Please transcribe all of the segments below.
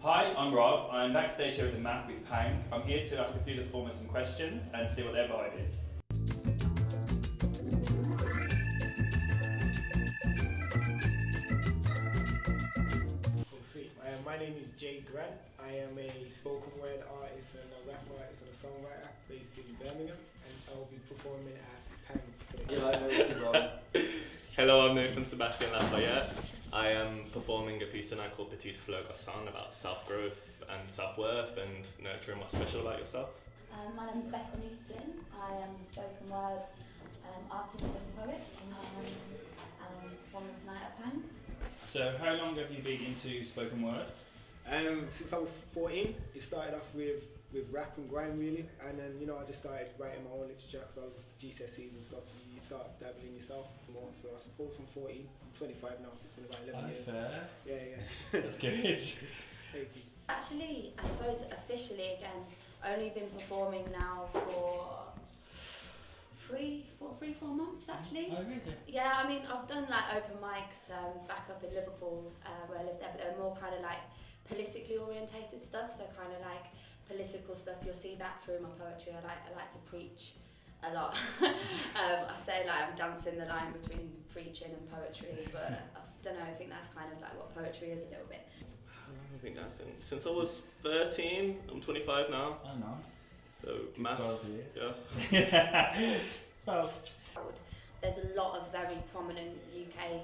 Hi, I'm Rob. I'm backstage here at the MAC with Pang. I'm here to ask a few of the performers some questions and see what their vibe is. Oh, sweet. My name is Jay Grant. I am a spoken word artist and a rap artist and a songwriter based in Birmingham, and I'll be performing at Pang today. Hello, I'm Nathan Sebastian Lafayette. I am performing a piece tonight called Petite Fleur Garçon about self-growth and self-worth and nurturing what's special about yourself. My name is Bethany Easton. I am a spoken word artist and poet, and I'm performing tonight at Pang. So, how long have you been into spoken word? Since I was 14, it started off with rap and grime really, and then I just started writing my own literature because I was GCSEs and stuff. You start dabbling yourself more. So I suppose from 14, I'm 25 now, so it's been about 11 years. Fair. Yeah. That's good. Thank you. Actually, I suppose officially again, only been performing now for 4 months actually. Oh, really? Yeah, I mean I've done like open mics back up in Liverpool where I lived there, but they're more kind of like politically orientated stuff, so kind of like political stuff. You'll see that through my poetry. I like to preach a lot. I say like I'm dancing the line between preaching and poetry, but I don't know, I think that's kind of like what poetry is a little bit. How long have I been dancing? Since I was 13, I'm 25 now. Oh, nice. So, math. 12 years. Yeah. 12. There's a lot of very prominent UK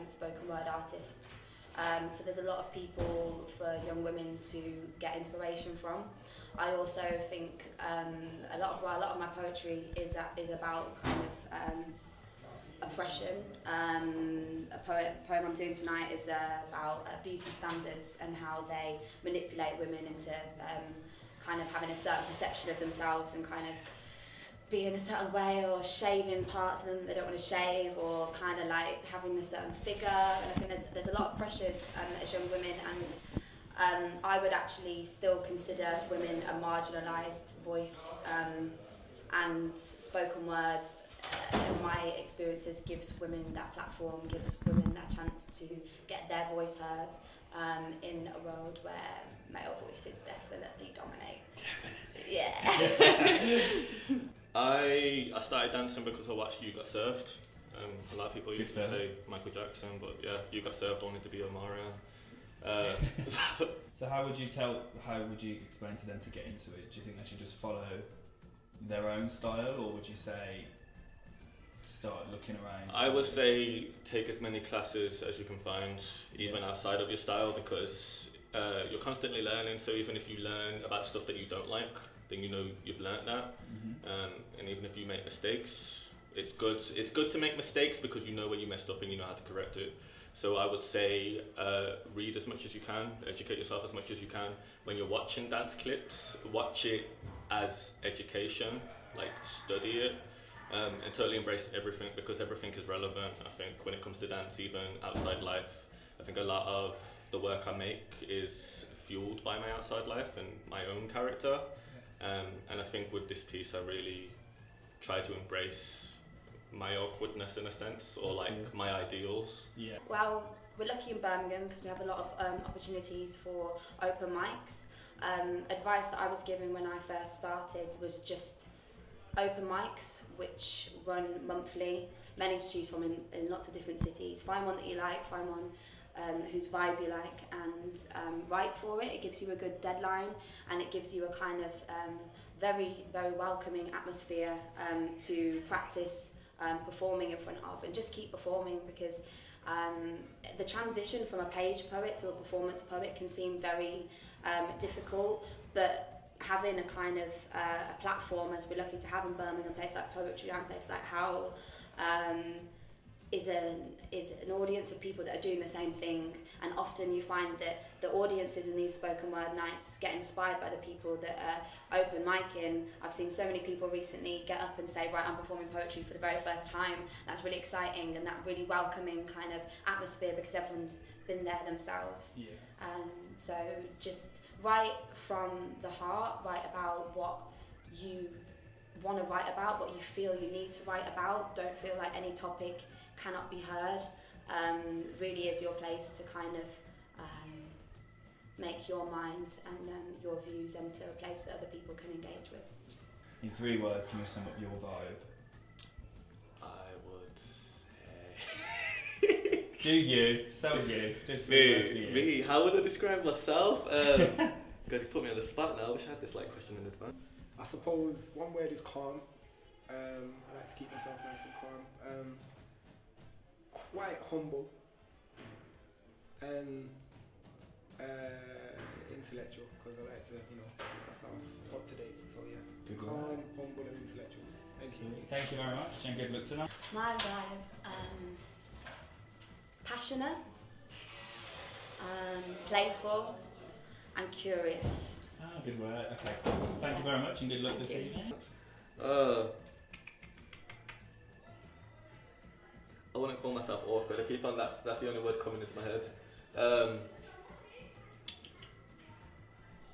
spoken word artists. So there's a lot of people for young women to get inspiration from. I also think a lot of my poetry is about kind of oppression. A poem I'm doing tonight is about beauty standards and how they manipulate women into kind of having a certain perception of themselves and kind of being a certain way, or shaving parts of them that they don't want to shave, or kind of like having a certain figure. And I think there's a lot of pressures as young women, and I would actually still consider women a marginalised voice, and spoken words in my experiences gives women that platform, gives women that chance to get their voice heard in a world where male voices definitely dominate. Yeah. I started dancing because I watched You Got Served. A lot of people used to say Michael Jackson, but yeah, You Got Served only to be Omarion. So how would you explain to them to get into it? Do you think they should just follow their own style, or would you say start looking around? I would say take as many classes as you can find, even outside of your style, because you're constantly learning. So even if you learn about stuff that you don't like, then you know you've learnt that. And even if you make mistakes, it's good to make mistakes because you know where you messed up and you know how to correct it. So I would say read as much as you can, educate yourself as much as you can. When you're watching dance clips, watch it as education, like study it, and totally embrace everything, because everything is relevant. I think when it comes to dance, even outside life, I think a lot of the work I make is fueled by my outside life and my own character. And I think with this piece I really try to embrace my awkwardness in a sense, or like my ideals. Yeah. Well, we're lucky in Birmingham because we have a lot of opportunities for open mics. Advice that I was given when I first started was just open mics, which run monthly, many to choose from in lots of different cities. Find one that you like, find one whose vibe you like, and write for it. It gives you a good deadline, and it gives you a kind of very, very welcoming atmosphere to practice performing in front of, and just keep performing, because the transition from a page poet to a performance poet can seem very difficult, but having a kind of a platform, as we're lucky to have in Birmingham, a place like Poetry and a place like Howl, is an audience of people that are doing the same thing, and often you find that the audiences in these spoken word nights get inspired by the people that are open micing. I've seen so many people recently get up and say, right, I'm performing poetry for the very first time. That's really exciting, and that really welcoming kind of atmosphere, because everyone's been there themselves. Yeah. So just write from the heart, write about what you want to write about, what you feel you need to write about. Don't feel like any topic cannot be heard. Really is your place to kind of make your mind and your views into a place that other people can engage with. In 3 words, can you sum up your vibe? I would say... Do you? So you. Just 3 words for you. Me? How would I describe myself? God, you put me on the spot now. I wish I had this like question in advance. I suppose one word is calm. I like to keep myself nice and calm. Quite humble. And intellectual, because I like to, keep myself up to date. So yeah, Good calm, word. humble, and intellectual. Thank you. Thank you very much, and good luck tonight. My vibe, passionate, playful, and curious. Ah, good word. Okay, cool. Thank you very much, and good luck Thank this you. evening. I wouldn't call myself awkward. I keep on. That's the only word coming into my head.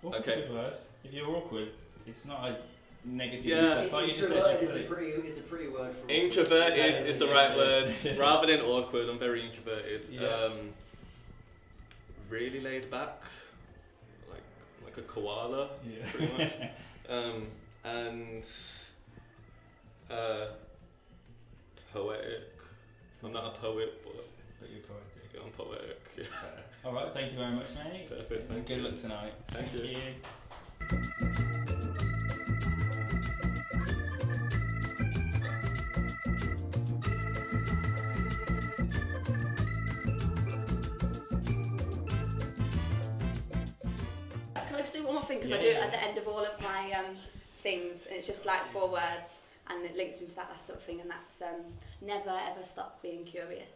Awkward's Okay. a good word. If you're awkward, it's not a negative. Yeah. It's like you just said Introvert you're is a pretty word for Introverted is the right word. Yeah. Rather than awkward, I'm very introverted. Yeah. Really laid back, like a koala, Yeah. pretty much. And poetic. I'm not a poet, but But you're poetic. I'm poetic. Yeah. Alright, thank you very much, mate. Perfect. And Thank good you. luck tonight. Thank you. Can I just do one more thing? Because I Yeah, do it yeah. at the end of all of my things, and it's just like 4 words, and it links into that sort of thing, and that's never ever stop being curious.